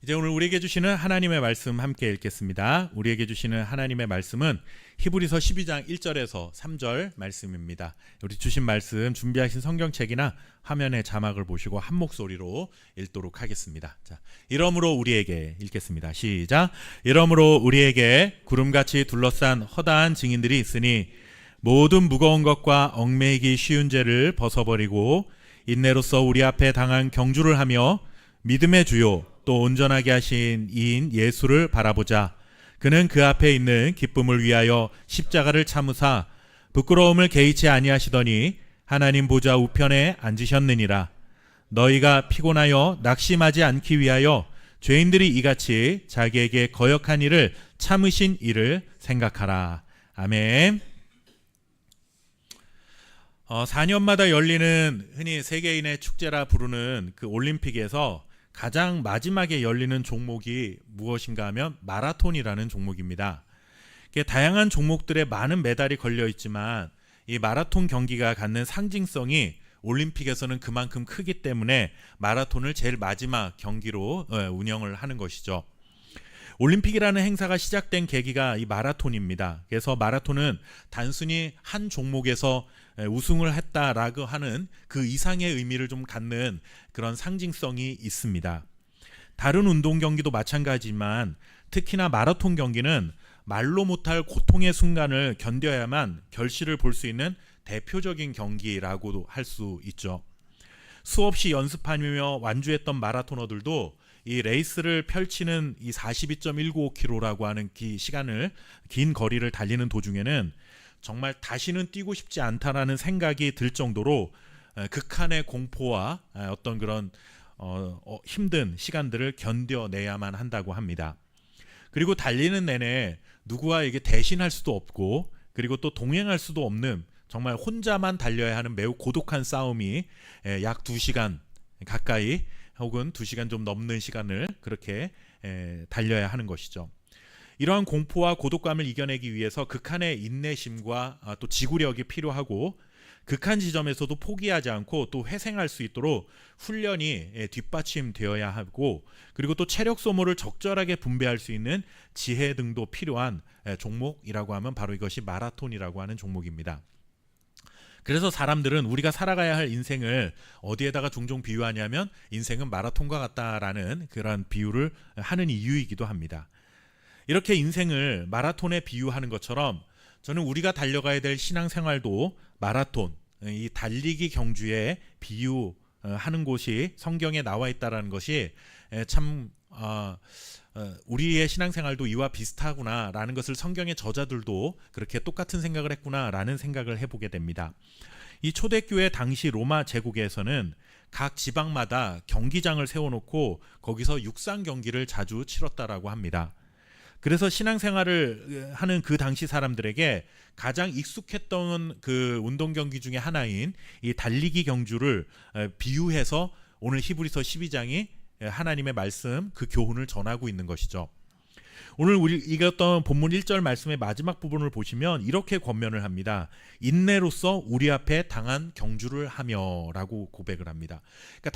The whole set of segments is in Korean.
이제 오늘 우리에게 주시는 하나님의 말씀 함께 읽겠습니다. 우리에게 주시는 하나님의 말씀은 히브리서 12장 1절에서 3절 말씀입니다. 우리 주신 말씀 준비하신 성경책이나 화면에 자막을 보시고 한 목소리로 읽도록 하겠습니다. 자, 이러므로 우리에게 읽겠습니다. 시작. 이러므로 우리에게 구름같이 둘러싼 허다한 증인들이 있으니 모든 무거운 것과 얽매이기 쉬운 죄를 벗어버리고 인내로써 우리 앞에 당한 경주를 하며 믿음의 주요 또 온전하게 하신 이인 예수를 바라보자. 그는 그 앞에 있는 기쁨을 위하여 십자가를 참으사 부끄러움을 개의치 아니하시더니 하나님 보좌 우편에 앉으셨느니라. 너희가 피곤하여 낙심하지 않기 위하여 죄인들이 이같이 자기에게 거역한 일을 참으신 이를 생각하라. 아멘. 4년마다 열리는 흔히 세계인의 축제라 부르는 그 올림픽에서 가장 마지막에 열리는 종목이 무엇인가 하면 마라톤이라는 종목입니다. 다양한 종목들에 많은 메달이 걸려 있지만 이 마라톤 경기가 갖는 상징성이 올림픽에서는 그만큼 크기 때문에 마라톤을 제일 마지막 경기로 운영을 하는 것이죠. 올림픽이라는 행사가 시작된 계기가 이 마라톤입니다. 그래서 마라톤은 단순히 한 종목에서 우승을 했다라고 하는 그 이상의 의미를 좀 갖는 그런 상징성이 있습니다. 다른 운동 경기도 마찬가지지만 특히나 마라톤 경기는 말로 못할 고통의 순간을 견뎌야만 결실을 볼 수 있는 대표적인 경기라고도 할 수 있죠. 수없이 연습하며 완주했던 마라토너들도 이 레이스를 펼치는 이 42.195km라고 하는 긴 거리를 달리는 도중에는 정말 다시는 뛰고 싶지 않다라는 생각이 들 정도로 극한의 공포와 어떤 그런 힘든 시간들을 견뎌내야만 한다고 합니다. 그리고 달리는 내내 누구와 이게 대신할 수도 없고 그리고 또 동행할 수도 없는 정말 혼자만 달려야 하는 매우 고독한 싸움이 약 2시간 가까이 혹은 2시간 좀 넘는 시간을 그렇게 달려야 하는 것이죠. 이러한 공포와 고독감을 이겨내기 위해서 극한의 인내심과 또 지구력이 필요하고 극한 지점에서도 포기하지 않고 또 회생할 수 있도록 훈련이 뒷받침되어야 하고 그리고 또 체력 소모를 적절하게 분배할 수 있는 지혜 등도 필요한 종목이라고 하면 바로 이것이 마라톤이라고 하는 종목입니다. 그래서 사람들은 우리가 살아가야 할 인생을 어디에다가 종종 비유하냐면 인생은 마라톤과 같다라는 그런 비유를 하는 이유이기도 합니다. 이렇게 인생을 마라톤에 비유하는 것처럼 저는 우리가 달려가야 될 신앙생활도 마라톤, 이 달리기 경주에 비유하는 곳이 성경에 나와 있다는 것이 참 우리의 신앙생활도 이와 비슷하구나라는 것을 성경의 저자들도 그렇게 똑같은 생각을 했구나라는 생각을 해보게 됩니다. 이 초대교회 당시 로마 제국에서는 각 지방마다 경기장을 세워놓고 거기서 육상 경기를 자주 치렀다라고 합니다. 그래서 신앙생활을 하는 그 당시 사람들에게 가장 익숙했던 그 운동 경기 중에 하나인 이 달리기 경주를 비유해서 오늘 히브리서 12장이 하나님의 말씀 그 교훈을 전하고 있는 것이죠. 오늘 우리 읽었던 본문 1절 말씀의 마지막 부분을 보시면 이렇게 권면을 합니다. 인내로써 우리 앞에 당한 경주를 하며 라고 고백을 합니다. 그러니까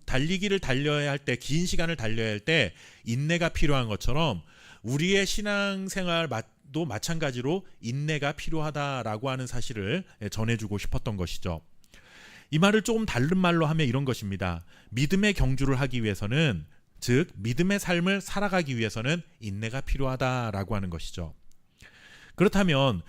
달리기를 달려야 할 때, 긴 시간을 달려야 할 때 인내가 필요한 것처럼 우리의 신앙생활도 마찬가지로 인내가 필요하다라고 하는 사실을 전해주고 싶었던 것이죠. 이 말을 조금 다른 말로 하면 이런 것입니다. 믿음의 경주를 하기 위해서는 즉 믿음의 삶을 살아가기 위해서는 인내가 필요하다라고 하는 것이죠. 그렇다면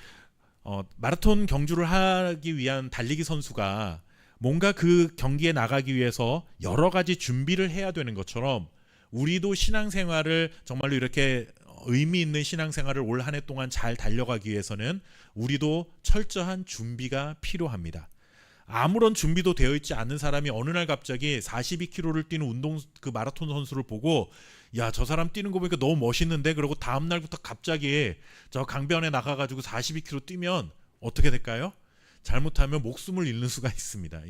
마라톤 경주를 하기 위한 달리기 선수가 뭔가 그 경기에 나가기 위해서 여러 가지 준비를 해야 되는 것처럼 우리도 신앙생활을 정말로 이렇게 의미 있는 신앙생활을 올 한 해 동안 잘 달려가기 위해서는 우리도 철저한 준비가 필요합니다. 아무런 준비도 되어 있지 않는 사람이 어느 날 갑자기 42km를 뛰는 그 마라톤 선수를 보고 야, 저 사람 뛰는 거 보니까 너무 멋있는데 그러고 다음 날부터 갑자기 저 강변에 나가가지고 42km 뛰면 어떻게 될까요? 잘못하면 목숨을 잃는 수가 있습니다.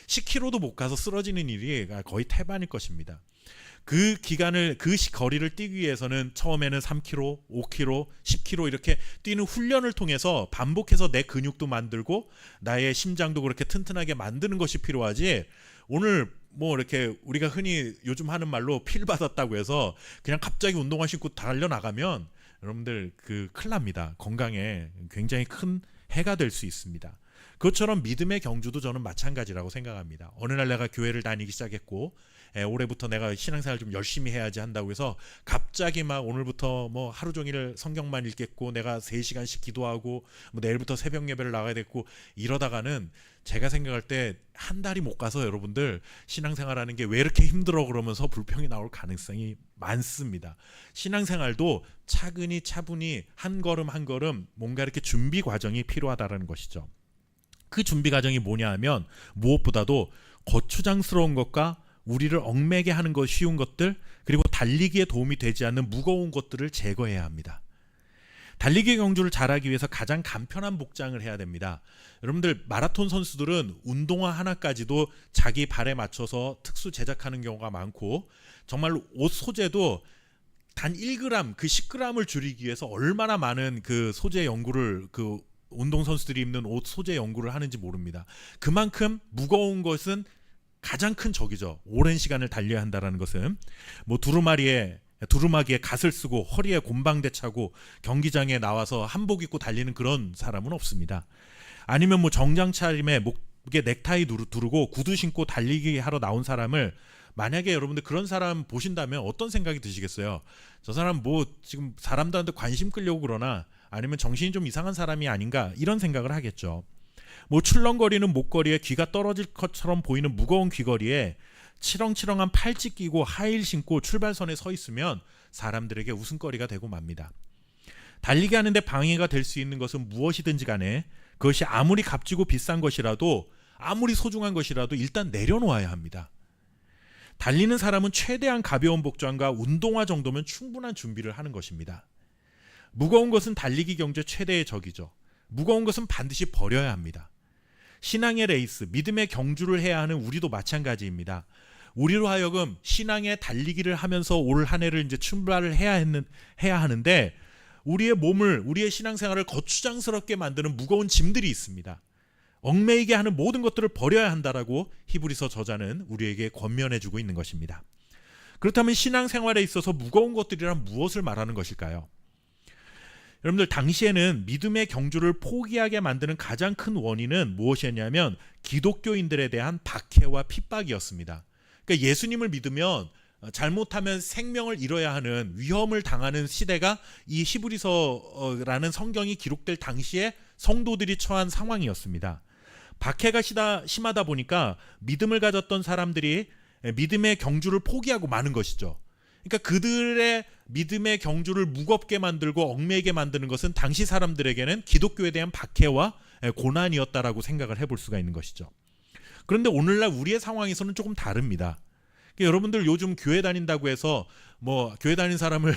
10km도 못 가서 쓰러지는 일이 거의 태반일 것입니다. 그 거리를 뛰기 위해서는 처음에는 3km, 5km, 10km 이렇게 뛰는 훈련을 통해서 반복해서 내 근육도 만들고 나의 심장도 그렇게 튼튼하게 만드는 것이 필요하지 오늘 뭐 이렇게 우리가 흔히 요즘 하는 말로 필 받았다고 해서 그냥 갑자기 운동화 신고 달려 나가면 여러분들 큰일 납니다. 건강에 굉장히 큰 해가 될 수 있습니다. 그것처럼 믿음의 경주도 저는 마찬가지라고 생각합니다. 어느 날 내가 교회를 다니기 시작했고 올해부터 내가 신앙생활 좀 열심히 해야지 한다고 해서 갑자기 막 오늘부터 뭐 하루 종일 성경만 읽겠고 내가 3시간씩 기도하고 뭐 내일부터 새벽 예배를 나가야 됐고 이러다가는 제가 생각할 때 한 달이 못 가서 여러분들 신앙생활하는 게 왜 이렇게 힘들어 그러면서 불평이 나올 가능성이 많습니다. 신앙생활도 차분히 한 걸음 한 걸음 뭔가 이렇게 준비 과정이 필요하다는 것이죠. 그 준비 과정이 뭐냐 하면 무엇보다도 거추장스러운 것과 우리를 얽매게 하는 것 쉬운 것들 그리고 달리기에 도움이 되지 않는 무거운 것들을 제거해야 합니다. 달리기 경주를 잘하기 위해서 가장 간편한 복장을 해야 됩니다. 여러분들 마라톤 선수들은 운동화 하나까지도 자기 발에 맞춰서 특수 제작하는 경우가 많고 정말로 옷 소재도 단 1g 그 10g을 줄이기 위해서 얼마나 많은 그 소재 연구를 운동선수들이 입는 옷 소재 연구를 하는지 모릅니다. 그만큼 무거운 것은 가장 큰 적이죠. 오랜 시간을 달려야 한다는 것은 뭐 두루마기에 갓을 쓰고 허리에 곰방대 차고 경기장에 나와서 한복 입고 달리는 그런 사람은 없습니다. 아니면 뭐 정장 차림에 목에 넥타이 두르고 구두 신고 달리기 하러 나온 사람을 만약에 여러분들 그런 사람 보신다면 어떤 생각이 드시겠어요? 저 사람 뭐 지금 사람들한테 관심 끌려고 그러나 아니면 정신이 좀 이상한 사람이 아닌가 이런 생각을 하겠죠. 뭐 출렁거리는 목걸이에 귀가 떨어질 것처럼 보이는 무거운 귀걸이에 치렁치렁한 팔찌 끼고 하이힐 신고 출발선에 서 있으면 사람들에게 웃음거리가 되고 맙니다. 달리기 하는데 방해가 될 수 있는 것은 무엇이든지 간에 그것이 아무리 값지고 비싼 것이라도 아무리 소중한 것이라도 일단 내려놓아야 합니다. 달리는 사람은 최대한 가벼운 복장과 운동화 정도면 충분한 준비를 하는 것입니다. 무거운 것은 달리기 경주의 최대의 적이죠. 무거운 것은 반드시 버려야 합니다. 신앙의 레이스, 믿음의 경주를 해야 하는 우리도 마찬가지입니다. 우리로 하여금 신앙의 달리기를 하면서 올 한 해를 이제 출발을 해야 하는데 우리의 몸을, 우리의 신앙생활을 거추장스럽게 만드는 무거운 짐들이 있습니다. 얽매이게 하는 모든 것들을 버려야 한다라고 히브리서 저자는 우리에게 권면해주고 있는 것입니다. 그렇다면 신앙생활에 있어서 무거운 것들이란 무엇을 말하는 것일까요? 여러분들 당시에는 믿음의 경주를 포기하게 만드는 가장 큰 원인은 무엇이었냐면 기독교인들에 대한 박해와 핍박이었습니다. 그러니까 예수님을 믿으면 잘못하면 생명을 잃어야 하는 위험을 당하는 시대가 이 히브리서라는 성경이 기록될 당시에 성도들이 처한 상황이었습니다. 박해가 심하다 보니까 믿음을 가졌던 사람들이 믿음의 경주를 포기하고 마는 것이죠. 그러니까 그들의 믿음의 경주를 무겁게 만들고 얽매이게 만드는 것은 당시 사람들에게는 기독교에 대한 박해와 고난이었다라고 생각을 해볼 수가 있는 것이죠. 그런데 오늘날 우리의 상황에서는 조금 다릅니다. 그러니까 여러분들 요즘 교회 다닌다고 해서 뭐 교회 다니는 사람을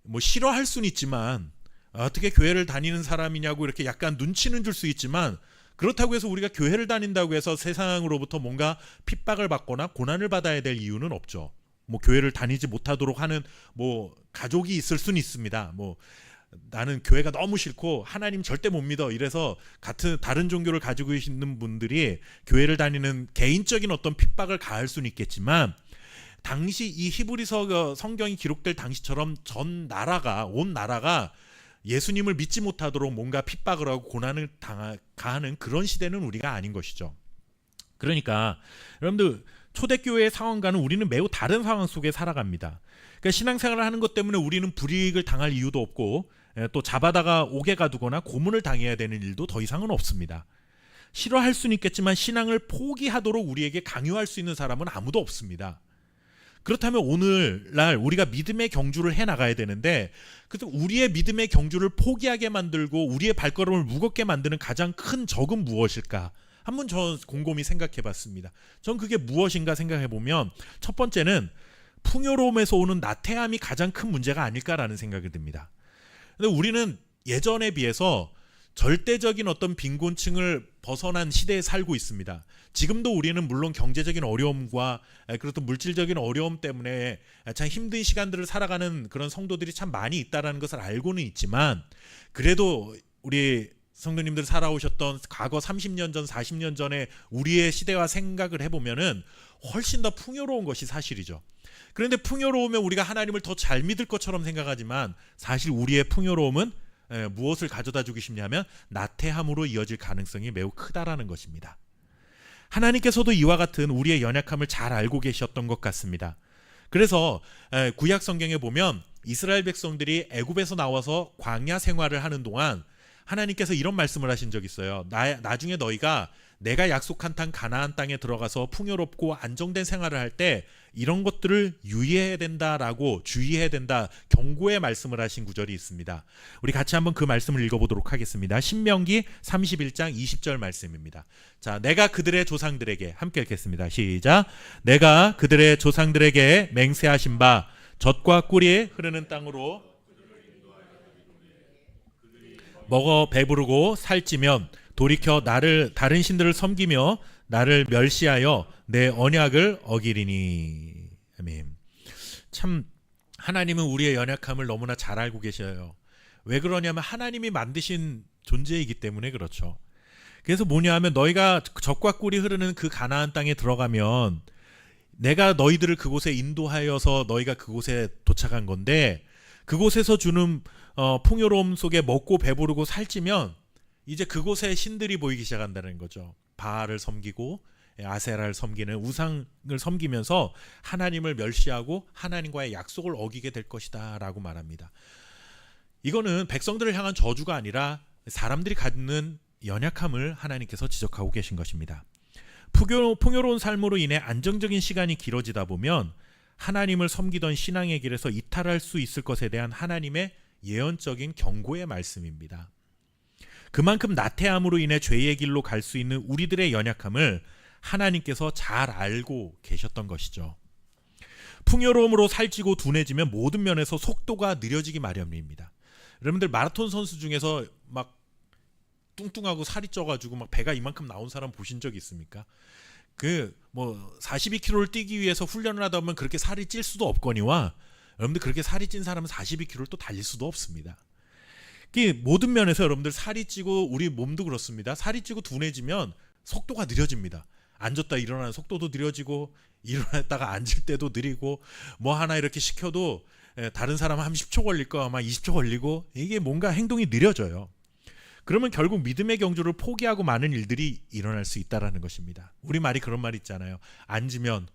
뭐 싫어할 수는 있지만 어떻게 교회를 다니는 사람이냐고 이렇게 약간 눈치는 줄 수 있지만 그렇다고 해서 우리가 교회를 다닌다고 해서 세상으로부터 뭔가 핍박을 받거나 고난을 받아야 될 이유는 없죠. 뭐 교회를 다니지 못하도록 하는 뭐 가족이 있을 수는 있습니다. 뭐 나는 교회가 너무 싫고 하나님 절대 못 믿어 이래서 같은 다른 종교를 가지고 있는 분들이 교회를 다니는 개인적인 어떤 핍박을 가할 수는 있겠지만 당시 이 히브리서 성경이 기록될 당시처럼 온 나라가 예수님을 믿지 못하도록 뭔가 핍박을 하고 고난을 가하는 그런 시대는 우리가 아닌 것이죠. 그러니까 여러분들 초대교회의 상황과는 우리는 매우 다른 상황 속에 살아갑니다. 그러니까 신앙생활을 하는 것 때문에 우리는 불이익을 당할 이유도 없고 또 잡아다가 옥에 가두거나 고문을 당해야 되는 일도 더 이상은 없습니다. 싫어할 수는 있겠지만 신앙을 포기하도록 우리에게 강요할 수 있는 사람은 아무도 없습니다. 그렇다면 오늘날 우리가 믿음의 경주를 해나가야 되는데 그래서 우리의 믿음의 경주를 포기하게 만들고 우리의 발걸음을 무겁게 만드는 가장 큰 적은 무엇일까? 한번 저 곰곰이 생각해 봤습니다. 전 그게 무엇인가 생각해 보면 첫 번째는 풍요로움에서 오는 나태함이 가장 큰 문제가 아닐까라는 생각이 듭니다. 근데 우리는 예전에 비해서 절대적인 어떤 빈곤층을 벗어난 시대에 살고 있습니다. 지금도 우리는 물론 경제적인 어려움과 그렇던 물질적인 어려움 때문에 참 힘든 시간들을 살아가는 그런 성도들이 참 많이 있다는 것을 알고는 있지만 그래도 우리 성도님들 살아오셨던 과거 30년 전, 40년 전에 우리의 시대와 생각을 해보면은 훨씬 더 풍요로운 것이 사실이죠. 그런데 풍요로우면 우리가 하나님을 더 잘 믿을 것처럼 생각하지만 사실 우리의 풍요로움은 무엇을 가져다 주기 싶냐면 나태함으로 이어질 가능성이 매우 크다라는 것입니다. 하나님께서도 이와 같은 우리의 연약함을 잘 알고 계셨던 것 같습니다. 그래서 구약 성경에 보면 이스라엘 백성들이 애굽에서 나와서 광야 생활을 하는 동안 하나님께서 이런 말씀을 하신 적이 있어요. 나중에 너희가 내가 약속한 땅 가나안 땅에 들어가서 풍요롭고 안정된 생활을 할 때 이런 것들을 유의해야 된다라고 주의해야 된다 경고의 말씀을 하신 구절이 있습니다. 우리 같이 한번 그 말씀을 읽어보도록 하겠습니다. 신명기 31장 20절 말씀입니다. 자, 내가 그들의 조상들에게 함께 읽겠습니다. 시작. 내가 그들의 조상들에게 맹세하신 바 젖과 꿀이 흐르는 땅으로 먹어 배부르고 살찌면 돌이켜 나를 다른 신들을 섬기며 나를 멸시하여 내 언약을 어기리니. 아멘. 참 하나님은 우리의 연약함을 너무나 잘 알고 계셔요. 왜 그러냐면 하나님이 만드신 존재이기 때문에 그렇죠. 그래서 뭐냐 하면 너희가 젖과 꿀이 흐르는 그 가나안 땅에 들어가면 내가 너희들을 그곳에 인도하여서 너희가 그곳에 도착한 건데 그곳에서 주는 풍요로움 속에 먹고 배부르고 살찌면 이제 그곳에 신들이 보이기 시작한다는 거죠. 바알을 섬기고 아세라를 섬기는 우상을 섬기면서 하나님을 멸시하고 하나님과의 약속을 어기게 될 것이다 라고 말합니다. 이거는 백성들을 향한 저주가 아니라 사람들이 갖는 연약함을 하나님께서 지적하고 계신 것입니다. 풍요로운 삶으로 인해 안정적인 시간이 길어지다 보면 하나님을 섬기던 신앙의 길에서 이탈할 수 있을 것에 대한 하나님의 예언적인 경고의 말씀입니다. 그만큼 나태함으로 인해 죄의 길로 갈 수 있는 우리들의 연약함을 하나님께서 잘 알고 계셨던 것이죠. 풍요로움으로 살찌고 둔해지면 모든 면에서 속도가 느려지기 마련입니다. 여러분들 마라톤 선수 중에서 막 뚱뚱하고 살이 쪄가지고 막 배가 이만큼 나온 사람 보신 적 있습니까? 42km를 뛰기 위해서 훈련을 하다 보면 그렇게 살이 찔 수도 없거니와 여러분들 그렇게 살이 찐 사람은 42km를 또 달릴 수도 없습니다. 모든 면에서 여러분들 살이 찌고 우리 몸도 그렇습니다. 살이 찌고 둔해지면 속도가 느려집니다. 앉았다 일어나는 속도도 느려지고 일어났다가 앉을 때도 느리고 뭐 하나 이렇게 시켜도 다른 사람 한 10초 걸릴 거 아마 20초 걸리고 이게 뭔가 행동이 느려져요. 그러면 결국 믿음의 경주를 포기하고 많은 일들이 일어날 수 있다라는 것입니다. 우리말이 그런 말 있잖아요. 앉으면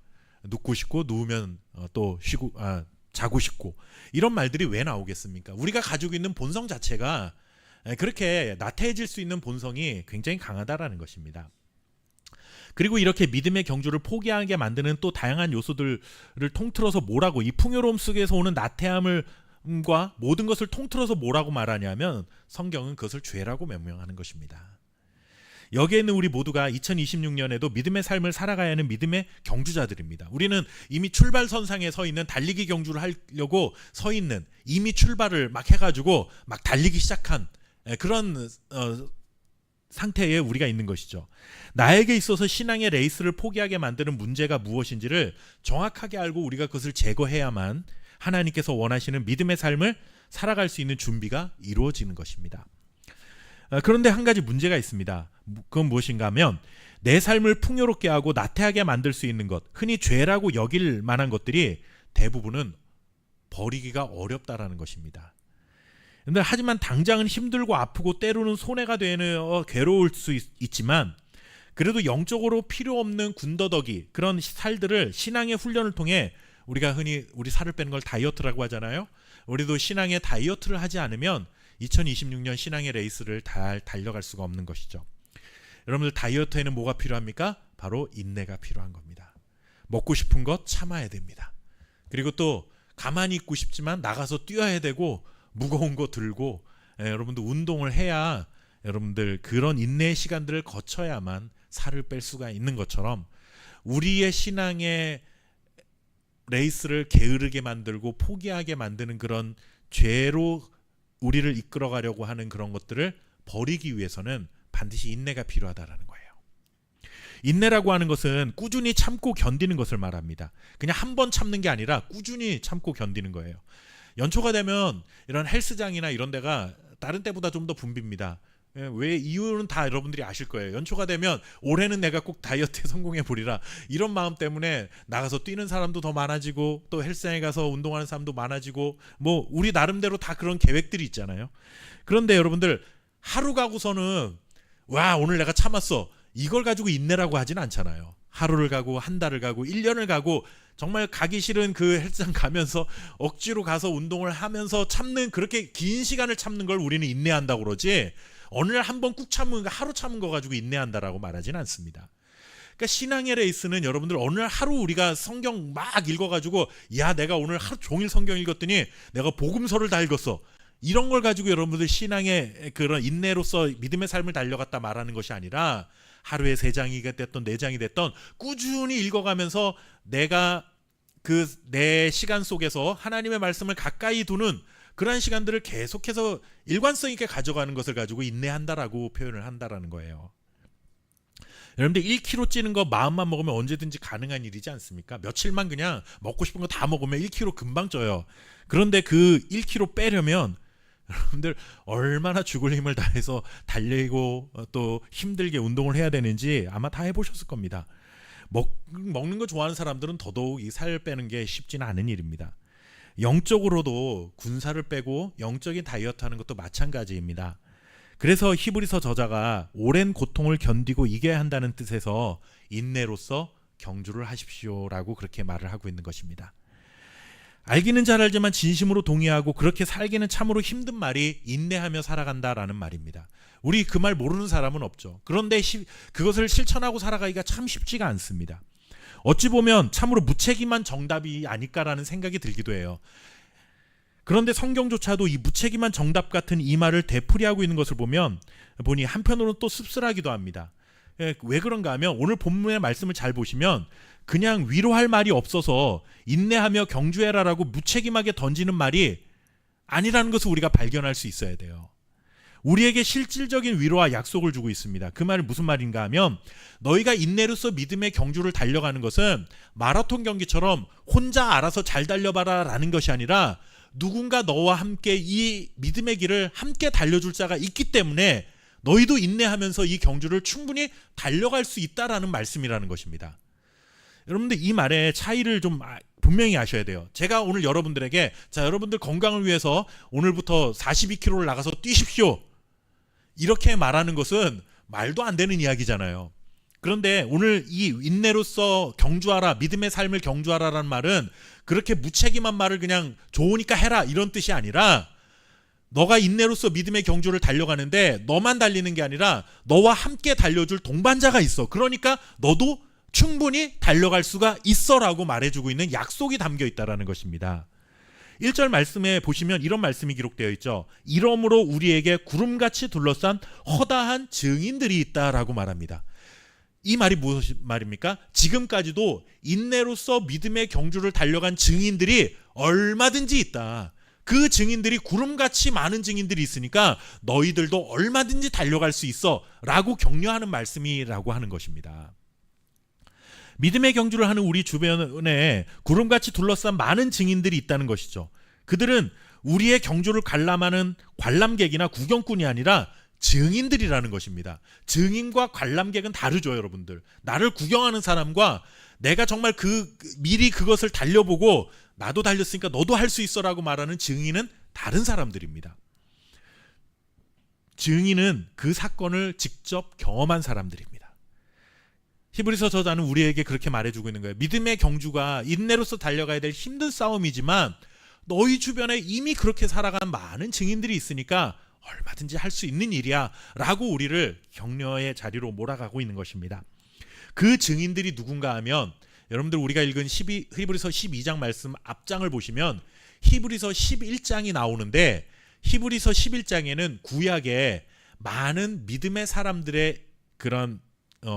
눕고 싶고 누우면 또 자고 싶고 이런 말들이 왜 나오겠습니까? 우리가 가지고 있는 본성 자체가 그렇게 나태해질 수 있는 본성이 굉장히 강하다라는 것입니다. 그리고 이렇게 믿음의 경주를 포기하게 만드는 또 다양한 요소들을 통틀어서 뭐라고 이 풍요로움 속에서 오는 나태함과 모든 것을 통틀어서 뭐라고 말하냐면 성경은 그것을 죄라고 명명하는 것입니다. 여기에 있는 우리 모두가 2026년에도 믿음의 삶을 살아가야 하는 믿음의 경주자들입니다. 우리는 이미 출발선상에 서 있는 달리기 경주를 하려고 서 있는 이미 출발을 막 해가지고 막 달리기 시작한 그런 상태에 우리가 있는 것이죠. 나에게 있어서 신앙의 레이스를 포기하게 만드는 문제가 무엇인지를 정확하게 알고 우리가 그것을 제거해야만 하나님께서 원하시는 믿음의 삶을 살아갈 수 있는 준비가 이루어지는 것입니다. 그런데 한 가지 문제가 있습니다. 그건 무엇인가 하면 내 삶을 풍요롭게 하고 나태하게 만들 수 있는 것, 흔히 죄라고 여길 만한 것들이 대부분은 버리기가 어렵다라는 것입니다. 근데 하지만 당장은 힘들고 아프고 때로는 손해가 되는 괴로울 수 있지만 그래도 영적으로 필요 없는 군더더기 그런 살들을 신앙의 훈련을 통해 우리가 흔히 우리 살을 빼는 걸 다이어트라고 하잖아요. 우리도 신앙의 다이어트를 하지 않으면 2026년 신앙의 레이스를 잘 달려갈 수가 없는 것이죠. 여러분들 다이어트에는 뭐가 필요합니까? 바로 인내가 필요한 겁니다. 먹고 싶은 것 참아야 됩니다. 그리고 또 가만히 있고 싶지만 나가서 뛰어야 되고 무거운 거 들고 여러분들 운동을 해야 여러분들 그런 인내의 시간들을 거쳐야만 살을 뺄 수가 있는 것처럼 우리의 신앙의 레이스를 게으르게 만들고 포기하게 만드는 그런 죄로 우리를 이끌어가려고 하는 그런 것들을 버리기 위해서는 반드시 인내가 필요하다라는 거예요. 인내라고 하는 것은 꾸준히 참고 견디는 것을 말합니다. 그냥 한 번 참는 게 아니라 꾸준히 참고 견디는 거예요. 연초가 되면 이런 헬스장이나 이런 데가 다른 때보다 좀 더 붐빕니다. 왜 이유는 다 여러분들이 아실 거예요. 연초가 되면 올해는 내가 꼭 다이어트에 성공해 보리라 이런 마음 때문에 나가서 뛰는 사람도 더 많아지고 또 헬스장에 가서 운동하는 사람도 많아지고 뭐 우리 나름대로 다 그런 계획들이 있잖아요. 그런데 여러분들 하루 가고서는 와 오늘 내가 참았어 이걸 가지고 인내라고 하진 않잖아요. 하루를 가고 한 달을 가고 1년을 가고 정말 가기 싫은 그 헬스장 가면서 억지로 가서 운동을 하면서 참는 그렇게 긴 시간을 참는 걸 우리는 인내한다고 그러지 어느 날 한 번 꾹 참은 거 하루 참은 거 가지고 인내한다라고 말하진 않습니다. 그러니까 신앙의 레이스는 여러분들 어느 날 하루 우리가 성경 막 읽어가지고 야 내가 오늘 하루 종일 성경 읽었더니 내가 복음서를 다 읽었어 이런 걸 가지고 여러분들 신앙의 그런 인내로서 믿음의 삶을 달려갔다 말하는 것이 아니라 하루에 3장이 됐던 4장이 됐던 꾸준히 읽어가면서 내가 그 내 시간 속에서 하나님의 말씀을 가까이 두는 그러한 시간들을 계속해서 일관성 있게 가져가는 것을 가지고 인내한다라고 표현을 한다라는 거예요. 여러분들 1kg 찌는 거 마음만 먹으면 언제든지 가능한 일이지 않습니까? 며칠만 그냥 먹고 싶은 거 다 먹으면 1kg 금방 쪄요. 그런데 그 1kg 빼려면 여러분들 얼마나 죽을 힘을 다해서 달리고 또 힘들게 운동을 해야 되는지 아마 다 해보셨을 겁니다. 먹는 거 좋아하는 사람들은 더더욱 이 살 빼는 게 쉽지는 않은 일입니다. 영적으로도 군살을 빼고 영적인 다이어트 하는 것도 마찬가지입니다. 그래서 히브리서 저자가 오랜 고통을 견디고 이겨야 한다는 뜻에서 인내로서 경주를 하십시오라고 그렇게 말을 하고 있는 것입니다. 알기는 잘 알지만 진심으로 동의하고 그렇게 살기는 참으로 힘든 말이 인내하며 살아간다라는 말입니다. 우리 그 말 모르는 사람은 없죠. 그런데 그것을 실천하고 살아가기가 참 쉽지가 않습니다. 어찌 보면 참으로 무책임한 정답이 아닐까라는 생각이 들기도 해요. 그런데 성경조차도 이 무책임한 정답 같은 이 말을 되풀이하고 있는 것을 보니 한편으로는 또 씁쓸하기도 합니다. 왜 그런가 하면 오늘 본문의 말씀을 잘 보시면 그냥 위로할 말이 없어서 인내하며 경주해라라고 무책임하게 던지는 말이 아니라는 것을 우리가 발견할 수 있어야 돼요. 우리에게 실질적인 위로와 약속을 주고 있습니다. 그 말은 무슨 말인가 하면 너희가 인내로서 믿음의 경주를 달려가는 것은 마라톤 경기처럼 혼자 알아서 잘 달려봐라 라는 것이 아니라 누군가 너와 함께 이 믿음의 길을 함께 달려줄 자가 있기 때문에 너희도 인내하면서 이 경주를 충분히 달려갈 수 있다라는 말씀이라는 것입니다. 여러분들 이 말의 차이를 좀 분명히 아셔야 돼요. 제가 오늘 여러분들에게 자 여러분들 건강을 위해서 오늘부터 42km를 나가서 뛰십시오 이렇게 말하는 것은 말도 안 되는 이야기잖아요. 그런데 오늘 이 인내로서 경주하라 믿음의 삶을 경주하라라는 말은 그렇게 무책임한 말을 그냥 좋으니까 해라 이런 뜻이 아니라 너가 인내로서 믿음의 경주를 달려가는데 너만 달리는 게 아니라 너와 함께 달려줄 동반자가 있어. 그러니까 너도 충분히 달려갈 수가 있어라고 말해주고 있는 약속이 담겨 있다라는 것입니다. 1절 말씀에 보시면 이런 말씀이 기록되어 있죠. 이러므로 우리에게 구름같이 둘러싼 허다한 증인들이 있다라고 말합니다. 이 말이 무슨 말입니까? 지금까지도 인내로서 믿음의 경주를 달려간 증인들이 얼마든지 있다. 그 증인들이 구름같이 많은 증인들이 있으니까 너희들도 얼마든지 달려갈 수 있어 라고 격려하는 말씀이라고 하는 것입니다. 믿음의 경주를 하는 우리 주변에 구름같이 둘러싼 많은 증인들이 있다는 것이죠. 그들은 우리의 경주를 관람하는 관람객이나 구경꾼이 아니라 증인들이라는 것입니다. 증인과 관람객은 다르죠, 여러분들. 나를 구경하는 사람과 내가 정말 미리 그것을 달려보고 나도 달렸으니까 너도 할 수 있어라고 말하는 증인은 다른 사람들입니다. 증인은 그 사건을 직접 경험한 사람들입니다. 히브리서 저자는 우리에게 그렇게 말해주고 있는 거예요. 믿음의 경주가 인내로서 달려가야 될 힘든 싸움이지만 너희 주변에 이미 그렇게 살아간 많은 증인들이 있으니까 얼마든지 할 수 있는 일이야 라고 우리를 격려의 자리로 몰아가고 있는 것입니다. 그 증인들이 누군가 하면 여러분들 우리가 읽은 히브리서 12장 말씀 앞장을 보시면 히브리서 11장이 나오는데 히브리서 11장에는 구약에 많은 믿음의 사람들의 그런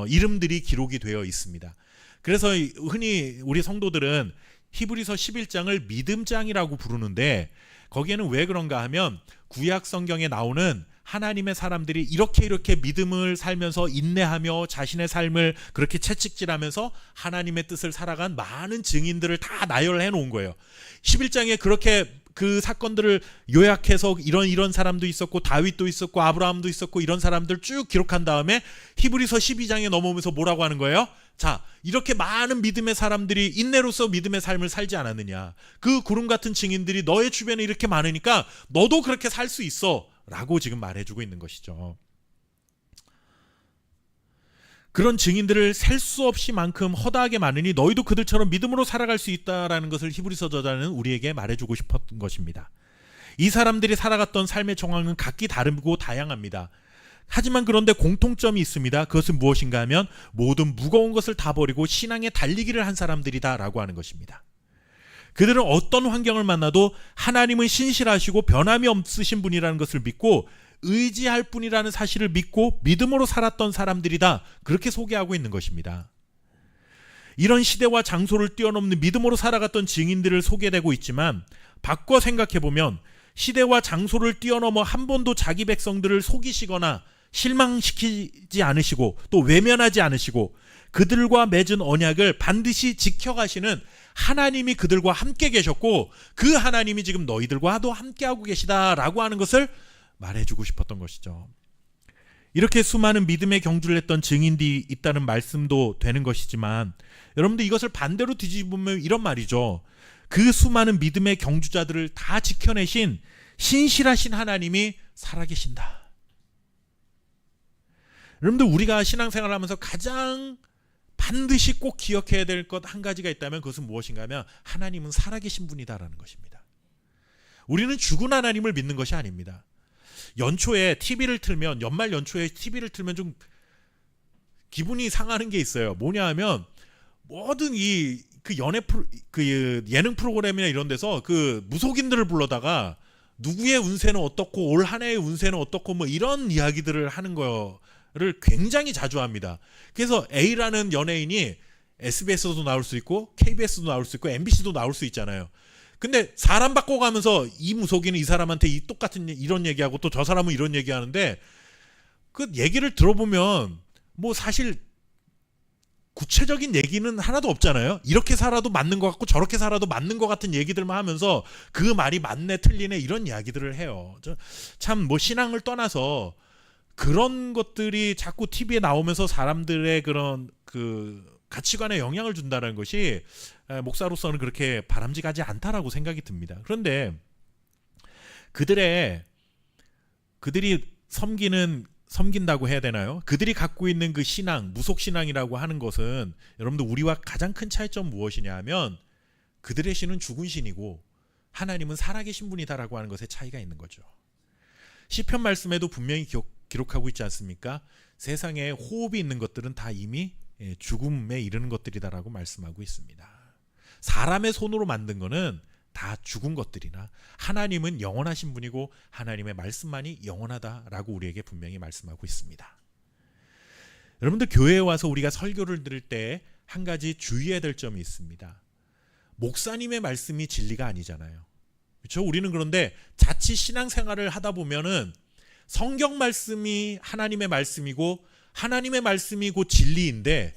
이름들이 기록이 되어 있습니다. 그래서 흔히 우리 성도들은 히브리서 11장을 믿음장이라고 부르는데 거기에는 왜 그런가 하면 구약 성경에 나오는 하나님의 사람들이 이렇게 믿음을 살면서 인내하며 자신의 삶을 그렇게 채찍질하면서 하나님의 뜻을 살아간 많은 증인들을 다 나열해 놓은 거예요. 11장에 그렇게 그 사건들을 요약해서 이런 사람도 있었고 다윗도 있었고 아브라함도 있었고 이런 사람들 쭉 기록한 다음에 히브리서 12장에 넘어오면서 뭐라고 하는 거예요? 자, 이렇게 많은 믿음의 사람들이 인내로서 믿음의 삶을 살지 않았느냐. 그 구름 같은 증인들이 너의 주변에 이렇게 많으니까 너도 그렇게 살 수 있어 라고 지금 말해주고 있는 것이죠. 그런 증인들을 셀 수 없이 만큼 허다하게 많으니 너희도 그들처럼 믿음으로 살아갈 수 있다라는 것을 히브리서 저자는 우리에게 말해주고 싶었던 것입니다. 이 사람들이 살아갔던 삶의 정황은 각기 다르고 다양합니다. 하지만 그런데 공통점이 있습니다. 그것은 무엇인가 하면 모든 무거운 것을 다 버리고 신앙의 달리기를 한 사람들이다 라고 하는 것입니다. 그들은 어떤 환경을 만나도 하나님은 신실하시고 변함이 없으신 분이라는 것을 믿고 의지할 뿐이라는 사실을 믿고 믿음으로 살았던 사람들이다. 그렇게 소개하고 있는 것입니다. 이런 시대와 장소를 뛰어넘는 믿음으로 살아갔던 증인들을 소개되고 있지만 바꿔 생각해보면 시대와 장소를 뛰어넘어 한 번도 자기 백성들을 속이시거나 실망시키지 않으시고 또 외면하지 않으시고 그들과 맺은 언약을 반드시 지켜가시는 하나님이 그들과 함께 계셨고 그 하나님이 지금 너희들과도 함께하고 계시다라고 하는 것을 말해주고 싶었던 것이죠. 이렇게 수많은 믿음의 경주를 했던 증인들이 있다는 말씀도 되는 것이지만 여러분들 이것을 반대로 뒤집으면 이런 말이죠. 그 수많은 믿음의 경주자들을 다 지켜내신 신실하신 하나님이 살아계신다. 여러분들 우리가 신앙생활을 하면서 가장 반드시 꼭 기억해야 될 것 한 가지가 있다면 그것은 무엇인가 하면 하나님은 살아계신 분이다라는 것입니다. 우리는 죽은 하나님을 믿는 것이 아닙니다. 연초에 TV를 틀면 연말 연초에 TV를 틀면 좀 기분이 상하는 게 있어요. 뭐냐 하면 모든 그 예능 프로그램이나 이런 데서 그 무속인들을 불러다가 누구의 운세는 어떻고 올 한 해의 운세는 어떻고 뭐 이런 이야기들을 하는 거를 굉장히 자주 합니다. 그래서 A라는 연예인이 SBS도 나올 수 있고 KBS도 나올 수 있고 MBC도 나올 수 있잖아요. 근데 사람 바꿔가면서 이 무속인은 이 사람한테 이 똑같은 이런 얘기하고 또 저 사람은 이런 얘기하는데 그 얘기를 들어보면 뭐 사실 구체적인 얘기는 하나도 없잖아요. 이렇게 살아도 맞는 것 같고 저렇게 살아도 맞는 것 같은 얘기들만 하면서 그 말이 맞네 틀리네 이런 이야기들을 해요. 참 뭐 신앙을 떠나서 그런 것들이 자꾸 TV에 나오면서 사람들의 그런 그 가치관에 영향을 준다는 것이 목사로서는 그렇게 바람직하지 않다라고 생각이 듭니다. 그런데 그들이 섬긴다고 해야 되나요? 그들이 갖고 있는 그 신앙, 무속신앙이라고 하는 것은 여러분들 우리와 가장 큰 차이점 무엇이냐 하면 그들의 신은 죽은 신이고 하나님은 살아계신 분이다라고 하는 것에 차이가 있는 거죠. 시편 말씀에도 분명히 기록하고 있지 않습니까? 세상에 호흡이 있는 것들은 다 이미 죽음에 이르는 것들이다라고 말씀하고 있습니다. 사람의 손으로 만든 거는 다 죽은 것들이나 하나님은 영원하신 분이고 하나님의 말씀만이 영원하다라고 우리에게 분명히 말씀하고 있습니다. 여러분들 교회에 와서 우리가 설교를 들을 때 한 가지 주의해야 될 점이 있습니다. 목사님의 말씀이 진리가 아니잖아요. 그렇죠? 우리는 그런데 자칫 신앙생활을 하다 보면은 성경 말씀이 하나님의 말씀이고 하나님의 말씀이 곧 진리인데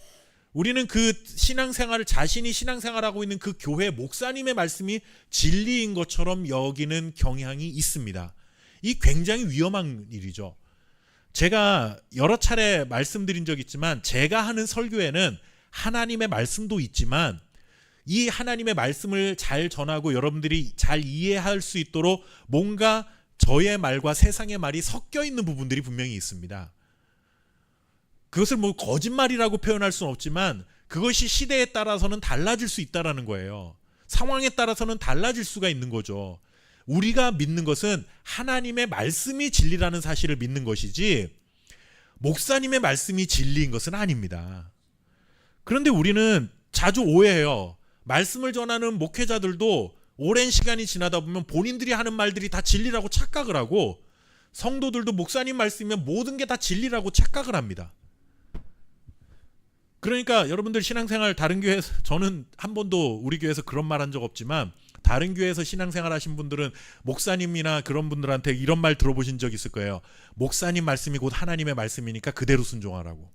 우리는 그 신앙생활을 자신이 신앙생활하고 있는 그 교회 목사님의 말씀이 진리인 것처럼 여기는 경향이 있습니다. 이 굉장히 위험한 일이죠. 제가 여러 차례 말씀드린 적 있지만 제가 하는 설교에는 하나님의 말씀도 있지만 이 하나님의 말씀을 잘 전하고 여러분들이 잘 이해할 수 있도록 뭔가 저의 말과 세상의 말이 섞여 있는 부분들이 분명히 있습니다. 그것을 뭐 거짓말이라고 표현할 수는 없지만 그것이 시대에 따라서는 달라질 수 있다라는 거예요. 상황에 따라서는 달라질 수가 있는 거죠. 우리가 믿는 것은 하나님의 말씀이 진리라는 사실을 믿는 것이지 목사님의 말씀이 진리인 것은 아닙니다. 그런데 우리는 자주 오해해요. 말씀을 전하는 목회자들도 오랜 시간이 지나다 보면 본인들이 하는 말들이 다 진리라고 착각을 하고 성도들도 목사님 말씀이면 모든 게 다 진리라고 착각을 합니다. 그러니까 여러분들 신앙생활 다른 교회에서 저는 한 번도 우리 교회에서 그런 말 한 적 없지만 다른 교회에서 신앙생활 하신 분들은 목사님이나 그런 분들한테 이런 말 들어보신 적 있을 거예요. 목사님 말씀이 곧 하나님의 말씀이니까 그대로 순종하라고.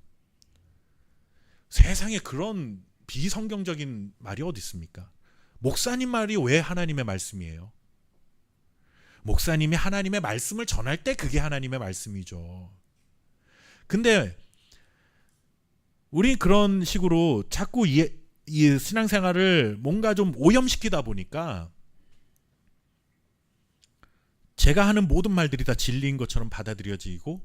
세상에 그런 비성경적인 말이 어디 있습니까? 목사님 말이 왜 하나님의 말씀이에요? 목사님이 하나님의 말씀을 전할 때 그게 하나님의 말씀이죠. 근데 우리 그런 식으로 자꾸 이 신앙생활을 뭔가 좀 오염시키다 보니까 제가 하는 모든 말들이 다 진리인 것처럼 받아들여지고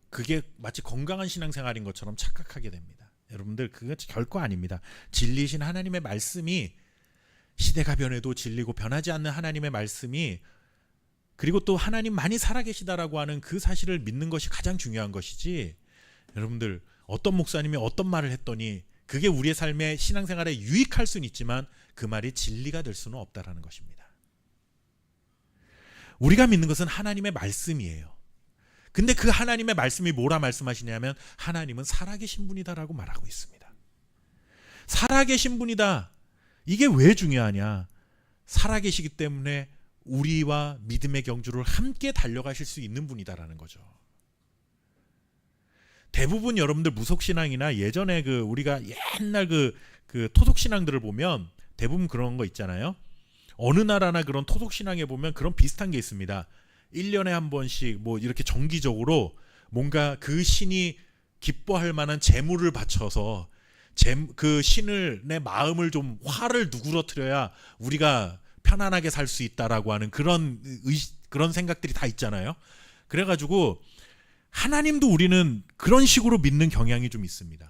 그게 마치 건강한 신앙생활인 것처럼 착각하게 됩니다. 여러분들 그거 결코 아닙니다. 진리이신 하나님의 말씀이 시대가 변해도 진리고 변하지 않는 하나님의 말씀이 그리고 또 하나님만이 살아계시다라고 하는 그 사실을 믿는 것이 가장 중요한 것이지 여러분들 어떤 목사님이 어떤 말을 했더니 그게 우리의 삶의 신앙생활에 유익할 수는 있지만 그 말이 진리가 될 수는 없다라는 것입니다. 우리가 믿는 것은 하나님의 말씀이에요. 근데 그 하나님의 말씀이 뭐라 말씀하시냐면 하나님은 살아계신 분이다라고 말하고 있습니다. 살아계신 분이다. 이게 왜 중요하냐? 살아계시기 때문에 우리와 믿음의 경주를 함께 달려가실 수 있는 분이다라는 거죠. 대부분 여러분들 무속신앙이나 예전에 우리가 옛날 그 토속신앙들을 보면 대부분 그런 거 있잖아요. 어느 나라나 그런 토속신앙에 보면 그런 비슷한 게 있습니다. 1년에 한 번씩 뭐 이렇게 정기적으로 뭔가 그 신이 기뻐할 만한 제물을 바쳐서 그 신을 내 마음을 좀 화를 누그러뜨려야 우리가 편안하게 살 수 있다라고 하는 그런 생각들이 다 있잖아요. 그래가지고 하나님도 우리는 그런 식으로 믿는 경향이 좀 있습니다.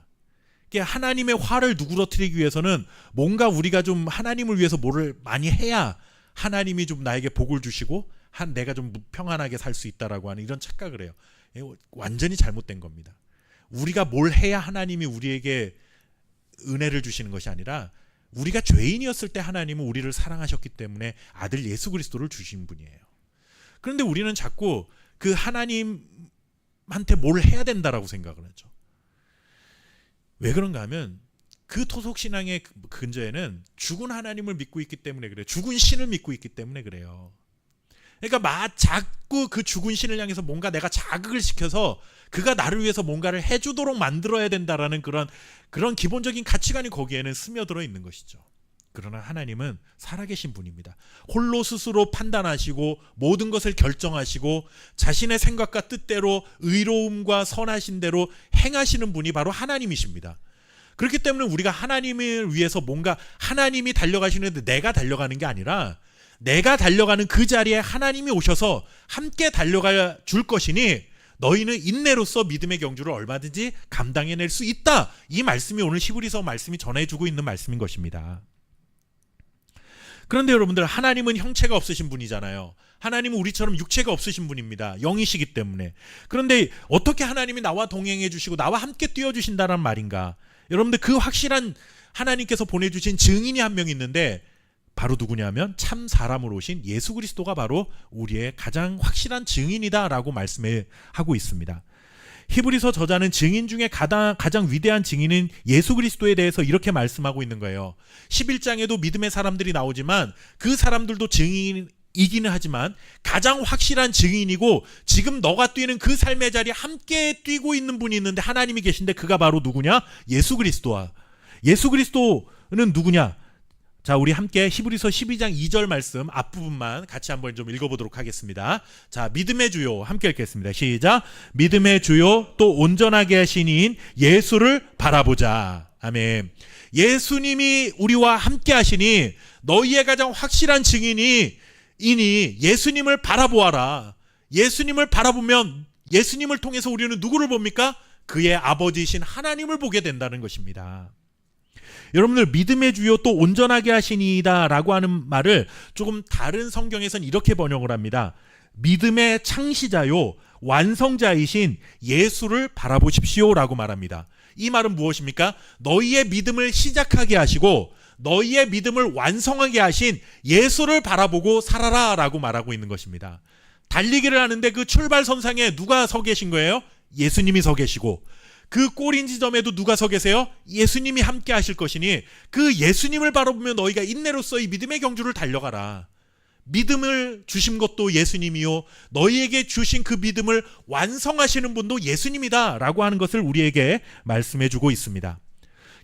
하나님의 화를 누그러뜨리기 위해서는 뭔가 우리가 좀 하나님을 위해서 뭐를 많이 해야 하나님이 좀 나에게 복을 주시고 내가 좀 평안하게 살 수 있다라고 하는 이런 착각을 해요. 완전히 잘못된 겁니다. 우리가 뭘 해야 하나님이 우리에게 은혜를 주시는 것이 아니라 우리가 죄인이었을 때 하나님은 우리를 사랑하셨기 때문에 아들 예수 그리스도를 주신 분이에요. 그런데 우리는 자꾸 그 하나님한테 뭘 해야 된다라고 생각을 하죠. 왜 그런가 하면 그 토속신앙의 근저에는 죽은 하나님을 믿고 있기 때문에 그래요. 죽은 신을 믿고 있기 때문에 그래요. 그러니까 자꾸 그 죽은 신을 향해서 뭔가 내가 자극을 시켜서 그가 나를 위해서 뭔가를 해주도록 만들어야 된다라는 그런 기본적인 가치관이 거기에는 스며들어 있는 것이죠. 그러나 하나님은 살아계신 분입니다. 홀로 스스로 판단하시고 모든 것을 결정하시고 자신의 생각과 뜻대로 의로움과 선하신 대로 행하시는 분이 바로 하나님이십니다. 그렇기 때문에 우리가 하나님을 위해서 뭔가 하나님이 달려가시는데 내가 달려가는 게 아니라 내가 달려가는 그 자리에 하나님이 오셔서 함께 달려가 줄 것이니 너희는 인내로서 믿음의 경주를 얼마든지 감당해낼 수 있다. 이 말씀이 오늘 히브리서 말씀이 전해주고 있는 말씀인 것입니다. 그런데 여러분들 하나님은 형체가 없으신 분이잖아요. 하나님은 우리처럼 육체가 없으신 분입니다. 영이시기 때문에. 그런데 어떻게 하나님이 나와 동행해 주시고 나와 함께 뛰어주신다는 말인가? 여러분들 그 확실한 하나님께서 보내주신 증인이 한 명 있는데 바로 누구냐면 참 사람으로 오신 예수 그리스도가 바로 우리의 가장 확실한 증인이다라고 말씀하고 있습니다. 히브리서 저자는 증인 중에 가장 위대한 증인인 예수 그리스도에 대해서 이렇게 말씀하고 있는 거예요. 11장에도 믿음의 사람들이 나오지만 그 사람들도 증인이기는 하지만 가장 확실한 증인이고 지금 너가 뛰는 그 삶의 자리에 함께 뛰고 있는 분이 있는데 하나님이 계신데 그가 바로 누구냐? 예수 그리스도와. 예수 그리스도는 누구냐? 자, 우리 함께 히브리서 12장 2절 말씀 앞부분만 같이 한번 좀 읽어보도록 하겠습니다. 자, 믿음의 주요 함께 읽겠습니다. 시작. 믿음의 주요 또 온전하게 하신 이인 예수를 바라보자. 아멘. 예수님이 우리와 함께 하시니 너희의 가장 확실한 증인이 예수님을 바라보아라. 예수님을 바라보면 예수님을 통해서 우리는 누구를 봅니까? 그의 아버지이신 하나님을 보게 된다는 것입니다. 여러분들 믿음의 주요 또 온전하게 하시니이다 라고 하는 말을 조금 다른 성경에서는 이렇게 번역을 합니다. 믿음의 창시자요 완성자이신 예수를 바라보십시오 라고 말합니다. 이 말은 무엇입니까? 너희의 믿음을 시작하게 하시고 너희의 믿음을 완성하게 하신 예수를 바라보고 살아라 라고 말하고 있는 것입니다. 달리기를 하는데 그 출발선상에 누가 서 계신 거예요? 예수님이 서 계시고 그 골인 지점에도 누가 서 계세요? 예수님이 함께 하실 것이니 그 예수님을 바라보며 너희가 인내로써 이 믿음의 경주를 달려가라. 믿음을 주신 것도 예수님이요 너희에게 주신 그 믿음을 완성하시는 분도 예수님이다 라고 하는 것을 우리에게 말씀해 주고 있습니다.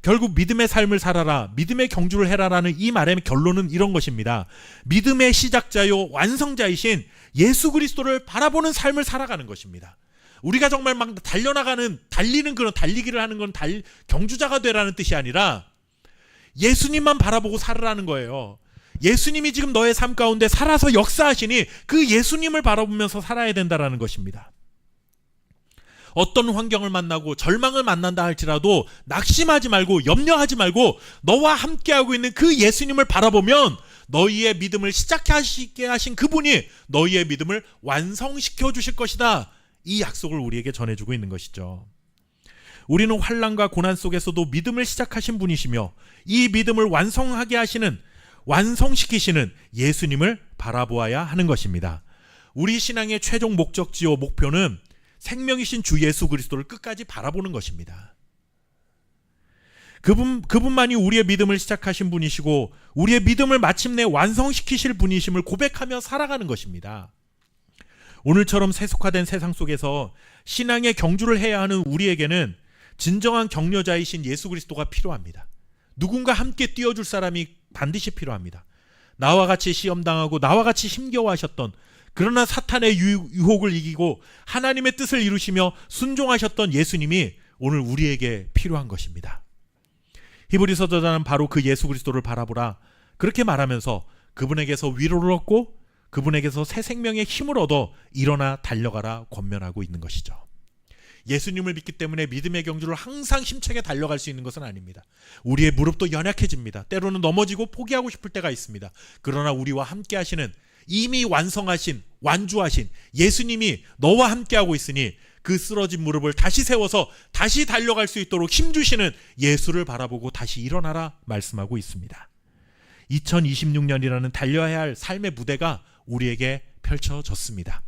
결국 믿음의 삶을 살아라, 믿음의 경주를 해라라는 이 말의 결론은 이런 것입니다. 믿음의 시작자요 완성자이신 예수 그리스도를 바라보는 삶을 살아가는 것입니다. 우리가 정말 막 달리는 그런 달리기를 하는 건 경주자가 되라는 뜻이 아니라 예수님만 바라보고 살으라는 거예요. 예수님이 지금 너의 삶 가운데 살아서 역사하시니 그 예수님을 바라보면서 살아야 된다라는 것입니다. 어떤 환경을 만나고 절망을 만난다 할지라도 낙심하지 말고 염려하지 말고 너와 함께하고 있는 그 예수님을 바라보면 너희의 믿음을 시작하시게 하신 그분이 너희의 믿음을 완성시켜 주실 것이다. 이 약속을 우리에게 전해주고 있는 것이죠. 우리는 환난과 고난 속에서도 믿음을 시작하신 분이시며 이 믿음을 완성시키시는 예수님을 바라보아야 하는 것입니다. 우리 신앙의 최종 목적지요 목표는 생명이신 주 예수 그리스도를 끝까지 바라보는 것입니다. 그분만이 우리의 믿음을 시작하신 분이시고 우리의 믿음을 마침내 완성시키실 분이심을 고백하며 살아가는 것입니다. 오늘처럼 세속화된 세상 속에서 신앙의 경주를 해야 하는 우리에게는 진정한 격려자이신 예수 그리스도가 필요합니다. 누군가 함께 뛰어줄 사람이 반드시 필요합니다. 나와 같이 시험당하고 나와 같이 힘겨워하셨던, 그러나 사탄의 유혹을 이기고 하나님의 뜻을 이루시며 순종하셨던 예수님이 오늘 우리에게 필요한 것입니다. 히브리서 저자는 바로 그 예수 그리스도를 바라보라 그렇게 말하면서 그분에게서 위로를 얻고 그분에게서 새 생명의 힘을 얻어 일어나 달려가라 권면하고 있는 것이죠. 예수님을 믿기 때문에 믿음의 경주를 항상 힘차게 달려갈 수 있는 것은 아닙니다. 우리의 무릎도 연약해집니다. 때로는 넘어지고 포기하고 싶을 때가 있습니다. 그러나 우리와 함께 하시는, 이미 완주하신 예수님이 너와 함께하고 있으니 그 쓰러진 무릎을 다시 세워서 다시 달려갈 수 있도록 힘주시는 예수를 바라보고 다시 일어나라 말씀하고 있습니다. 2026년이라는 달려야 할 삶의 무대가 우리에게 펼쳐졌습니다.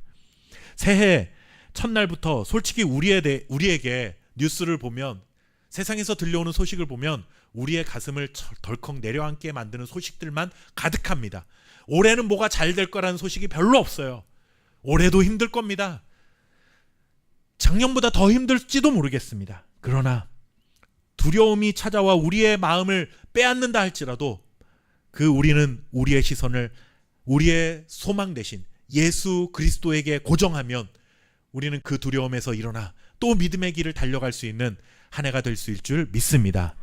새해 첫날부터 솔직히 우리에게 뉴스를 보면, 세상에서 들려오는 소식을 보면 우리의 가슴을 덜컥 내려앉게 만드는 소식들만 가득합니다. 올해는 뭐가 잘 될 거라는 소식이 별로 없어요. 올해도 힘들 겁니다. 작년보다 더 힘들지도 모르겠습니다. 그러나 두려움이 찾아와 우리의 마음을 빼앗는다 할지라도 우리는 우리의 시선을 우리의 소망 대신 예수 그리스도에게 고정하면 우리는 그 두려움에서 일어나 또 믿음의 길을 달려갈 수 있는 한 해가 될 수 있을 줄 믿습니다.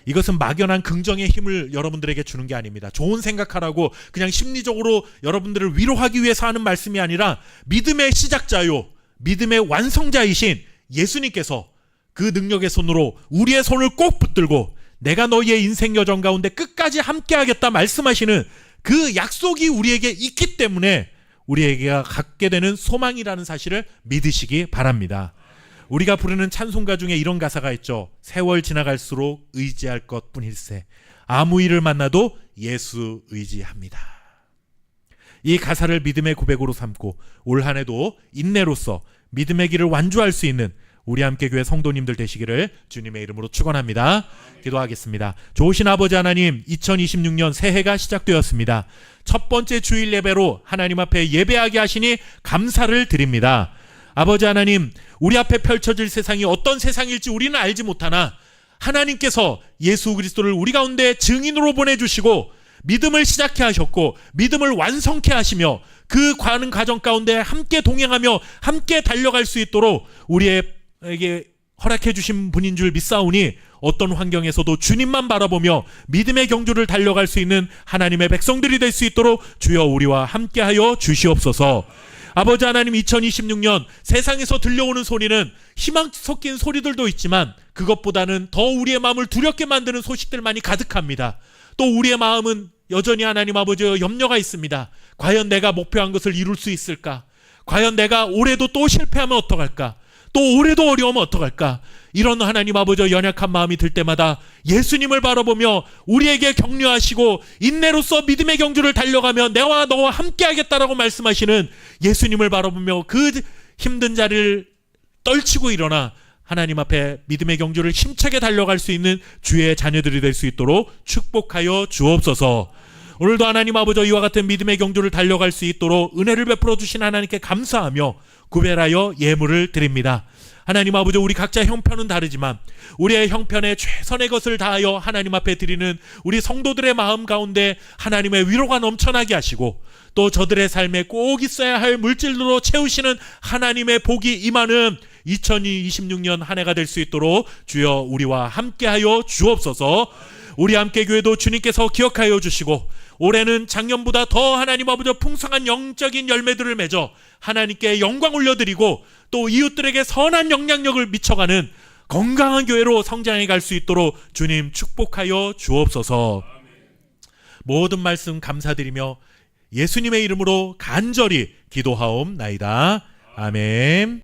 이것은 막연한 긍정의 힘을 여러분들에게 주는 게 아닙니다. 좋은 생각하라고 그냥 심리적으로 여러분들을 위로하기 위해서 하는 말씀이 아니라 믿음의 시작자요 믿음의 완성자이신 예수님께서 그 능력의 손으로 우리의 손을 꼭 붙들고 내가 너희의 인생 여정 가운데 끝까지 함께하겠다 말씀하시는 그 약속이 우리에게 있기 때문에 우리에게 갖게 되는 소망이라는 사실을 믿으시기 바랍니다. 우리가 부르는 찬송가 중에 이런 가사가 있죠. 세월 지나갈수록 의지할 것뿐일세. 아무 일을 만나도 예수 의지합니다. 이 가사를 믿음의 고백으로 삼고 올 한 해도 인내로서 믿음의 길을 완주할 수 있는 우리 함께 교회 성도님들 되시기를 주님의 이름으로 축원합니다. 기도하겠습니다. 좋으신 아버지 하나님, 2026년 새해가 시작되었습니다. 첫 번째 주일 예배로 하나님 앞에 예배하게 하시니 감사를 드립니다. 아버지 하나님, 우리 앞에 펼쳐질 세상이 어떤 세상일지 우리는 알지 못하나 하나님께서 예수 그리스도를 우리 가운데 증인으로 보내주시고 믿음을 시작케 하셨고 믿음을 완성케 하시며 그 가는 과정 가운데 함께 동행하며 함께 달려갈 수 있도록 우리에게 허락해 주신 분인 줄 믿사오니 어떤 환경에서도 주님만 바라보며 믿음의 경주를 달려갈 수 있는 하나님의 백성들이 될 수 있도록 주여 우리와 함께하여 주시옵소서. 아버지 하나님, 2026년 세상에서 들려오는 소리는 희망 섞인 소리들도 있지만 그것보다는 더 우리의 마음을 두렵게 만드는 소식들만이 가득합니다. 또 우리의 마음은 여전히 하나님 아버지의 염려가 있습니다. 과연 내가 목표한 것을 이룰 수 있을까? 과연 내가 올해도 또 실패하면 어떡할까? 또 올해도 어려우면 어떡할까? 이런 하나님 아버지의 연약한 마음이 들 때마다 예수님을 바라보며 우리에게 격려하시고 인내로서 믿음의 경주를 달려가며 내와 너와 함께 하겠다라고 말씀하시는 예수님을 바라보며 그 힘든 자리를 떨치고 일어나 하나님 앞에 믿음의 경주를 힘차게 달려갈 수 있는 주의 자녀들이 될 수 있도록 축복하여 주옵소서. 오늘도 하나님 아버지 이와 같은 믿음의 경주를 달려갈 수 있도록 은혜를 베풀어 주신 하나님께 감사하며 구별하여 예물을 드립니다. 하나님 아버지, 우리 각자 형편은 다르지만 우리의 형편에 최선의 것을 다하여 하나님 앞에 드리는 우리 성도들의 마음 가운데 하나님의 위로가 넘쳐나게 하시고, 또 저들의 삶에 꼭 있어야 할 물질로 채우시는 하나님의 복이 임하는 2026년 한 해가 될 수 있도록 주여 우리와 함께하여 주옵소서. 우리 함께교회도 주님께서 기억하여 주시고, 올해는 작년보다 더 하나님 아버지 풍성한 영적인 열매들을 맺어 하나님께 영광 올려드리고, 또 이웃들에게 선한 영향력을 미쳐가는 건강한 교회로 성장해 갈 수 있도록 주님 축복하여 주옵소서. 모든 말씀 감사드리며 예수님의 이름으로 간절히 기도하옵나이다. 아멘.